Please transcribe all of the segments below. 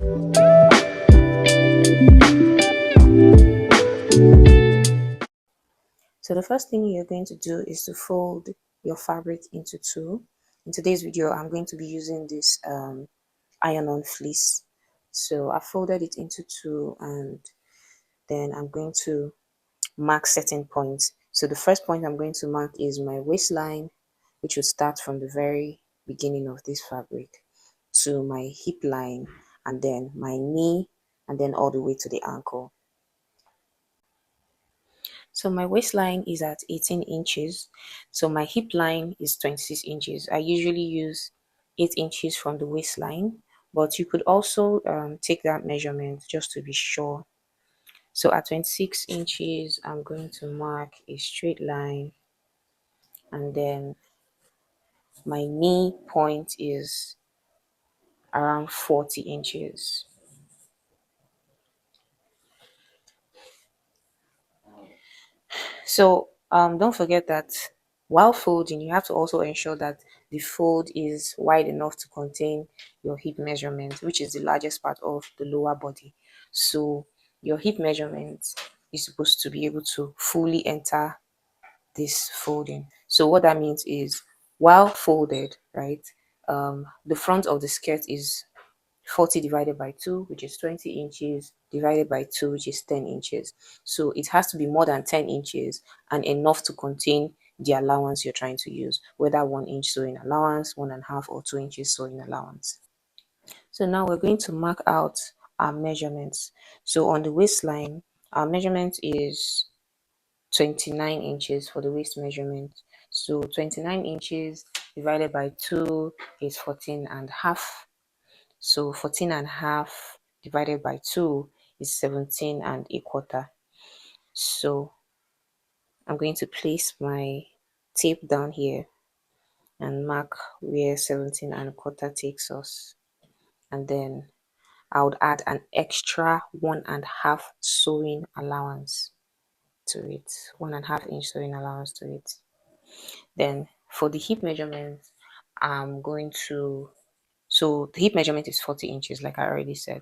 So the first thing you're going to do is to fold your fabric into two. In today's video, I'm going to be using this iron-on fleece. So I folded it into two, and then I'm going to mark certain points. So the first point I'm going to mark is my waistline, which will start from the very beginning of this fabric to my hip line, and then my knee, and then all the way to the ankle. So my waistline is at 18 inches. So my hip line is 26 inches. I usually use 8 inches from the waistline, but you could also take that measurement just to be sure. So at 26 inches, I'm going to mark a straight line, and then my knee point is around 40 inches. So don't forget that while folding, you have to also ensure that the fold is wide enough to contain your hip measurement, which is the largest part of the lower body. So your hip measurement is supposed to be able to fully enter this folding. So what that means is, while folded, right, the front of the skirt is 40 divided by 2, which is 20 inches, divided by 2, which is 10 inches. So it has to be more than 10 inches and enough to contain the allowance you're trying to use, whether 1 inch sewing allowance, 1.5 or 2 inches sewing allowance. So now we're going to mark out our measurements. So on the waistline, our measurement is 29 inches for the waist measurement. So 29 inches divided by 2 is 14.5. So 14.5 divided by 2 is 17.25. So I'm going to place my tape down here and mark where 17.25 takes us. And then I would add an extra 1.5 sewing allowance to it, 1.5 inch sewing allowance to it. Then for the hip measurement, I'm going to, so the hip measurement is 40 inches, like I already said.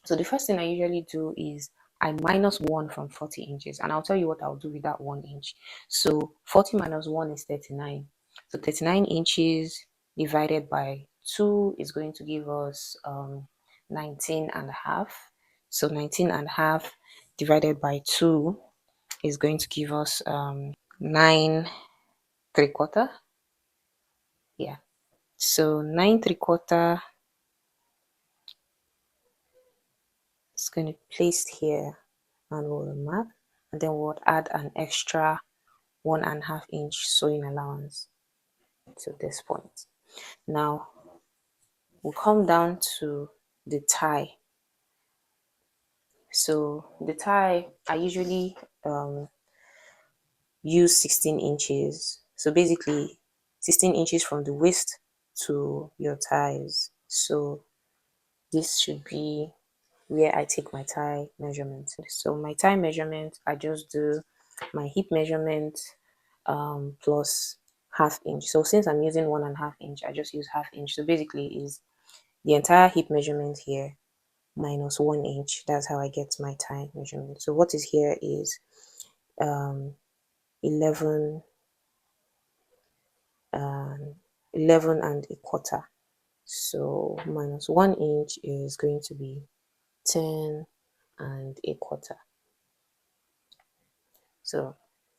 So the first thing I usually do is I minus 1 from 40 inches, and I'll tell you what I'll do with that 1 inch. So 40 minus 1 is 39. So 39 inches divided by 2 is going to give us 19.5. So 19.5 divided by 2 is going to give us 9.75. Yeah. So 9.75 is going to be placed here, and we'll mark, and then we'll add an extra 1.5 inch sewing allowance to this point. Now we'll come down to the tie. So the tie, I usually use 16 inches. So basically 16 inches from the waist to your thighs. So this should be where I take my tie measurement. So my tie measurement, I just do my hip measurement plus half inch. So since I'm using 1.5 inch, I just use half inch. So basically is the entire hip measurement here minus 1 inch. That's how I get my tie measurement. So what is here is 11 11.25. So minus 1 inch is going to be 10.25. So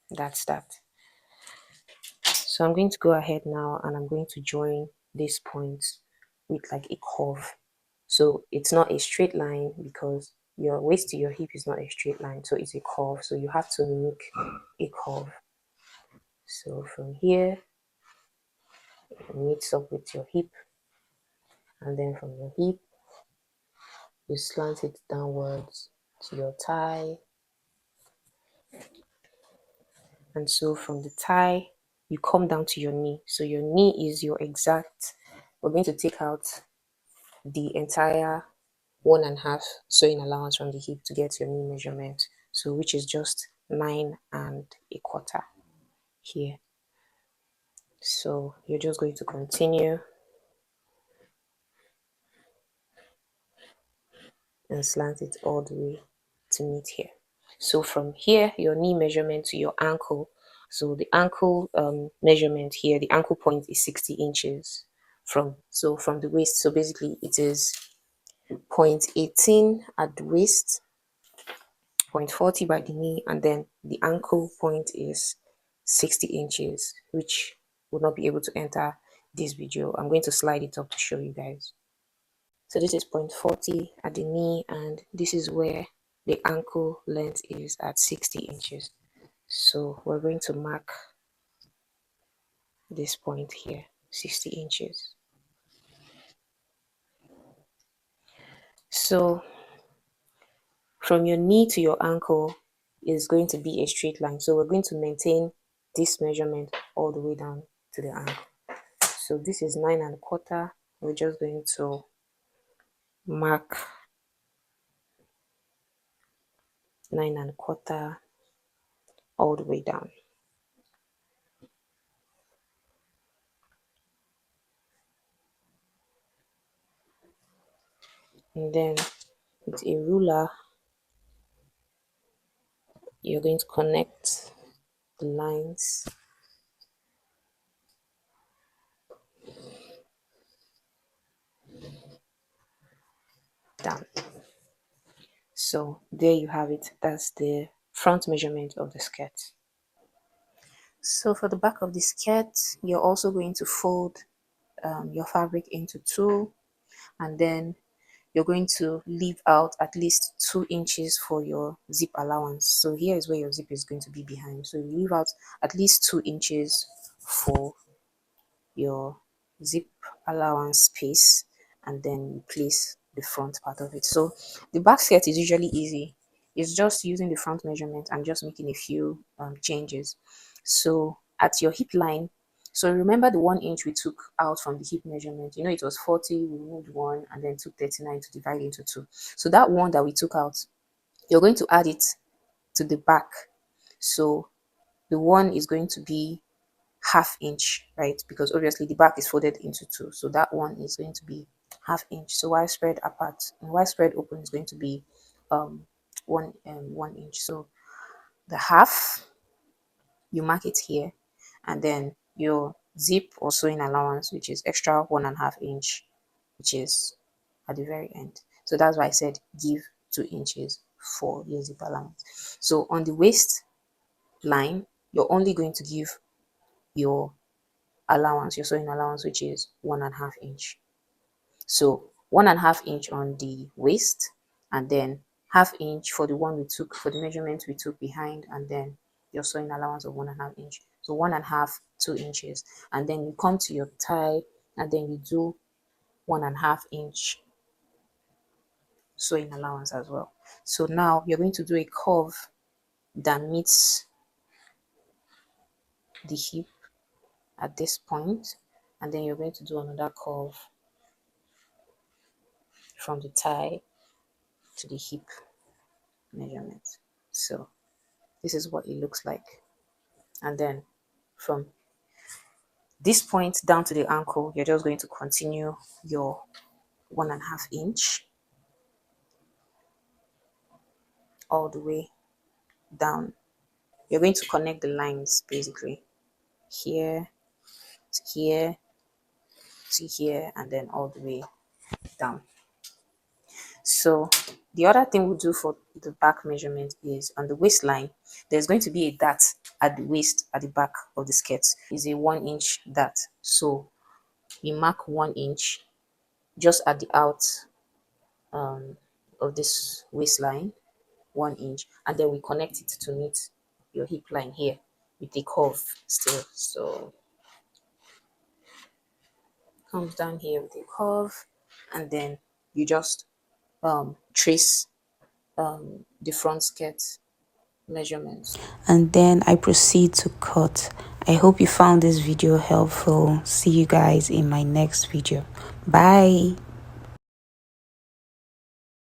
that's that. So I'm going to go ahead now, and I'm going to join this point with like a curve. So it's not a straight line because your waist to your hip is not a straight line, so it's a curve. So you have to make a curve. So from here, it meets up with your hip, and then from your hip, you slant it downwards to your thigh. And so from the thigh, you come down to your knee. So your knee is your exact, we're going to take out the entire 1.5 sewing allowance from the hip to get your knee measurement. So which is just 9.25 here. So you're just going to continue and slant it all the way to meet here. So from here, your knee measurement to your ankle. So the ankle measurement here, the ankle point is 60 inches from the waist. So basically it is 0.18 at the waist, 0.40 by the knee, and then the ankle point is 60 inches, which will not be able to enter this video. I'm going to slide it up to show you guys. So this is 0.40 at the knee, and this is where the ankle length is at 60 inches. So we're going to mark this point here, 60 inches. So from your knee to your ankle is going to be a straight line. So we're going to maintain this measurement all the way down to the ankle. So this is 9¼ we're just going to mark 9¼ all the way down. And then with a ruler, you're going to connect the lines down. So there you have it. That's the front measurement of the skirt. So for the back of the skirt, you're also going to fold your fabric into two, and then you're going to leave out at least 2 inches for your zip allowance. So here is where your zip is going to be behind. So you leave out at least 2 inches for your zip allowance space, and then you place the front part of it. So the back skirt is usually easy. It's just using the front measurement and just making a few changes. So at your hip line, so remember the 1 inch we took out from the hip measurement. You know, it was 40, we removed 1 and then took 39 to divide into 2. So that 1 that we took out, you're going to add it to the back. So the 1 is going to be ½ inch, right? Because obviously the back is folded into 2. So that 1 is going to be ½ inch. So widespread apart and widespread open is going to be 1 inch. So the half, you mark it here, and then your zip or sewing allowance, which is extra 1½ inch, which is at the very end. So that's why I said give 2 inches for your zip allowance. So on the waist line, you're only going to give your allowance, your sewing allowance, which is 1½ inch. So 1½ inch on the waist, and then ½ inch for the one we took, for the measurement we took behind, and then your sewing allowance of 1½ inch. So 1½, 2 inches, and then you come to your tie, and then you do 1½ inch sewing allowance as well. So now you're going to do a curve that meets the hip at this point, and then you're going to do another curve from the tie to the hip measurement. So this is what it looks like. And then from this point down to the ankle, you're just going to continue your 1½ inch all the way down. You're going to connect the lines basically here to here to here, and then all the way down. So the other thing we'll do for the back measurement is on the waistline, there's going to be a dart at the waist at the back of the skirt. Is a 1 inch dart. So you mark 1 inch just at the out of this waistline, 1 inch, and then we connect it to meet your hip line here with a curve still. So comes down here with a curve, and then you just trace the front skirt measurements, and then I proceed to cut. I hope you found this video helpful. See you guys in my next video. Bye.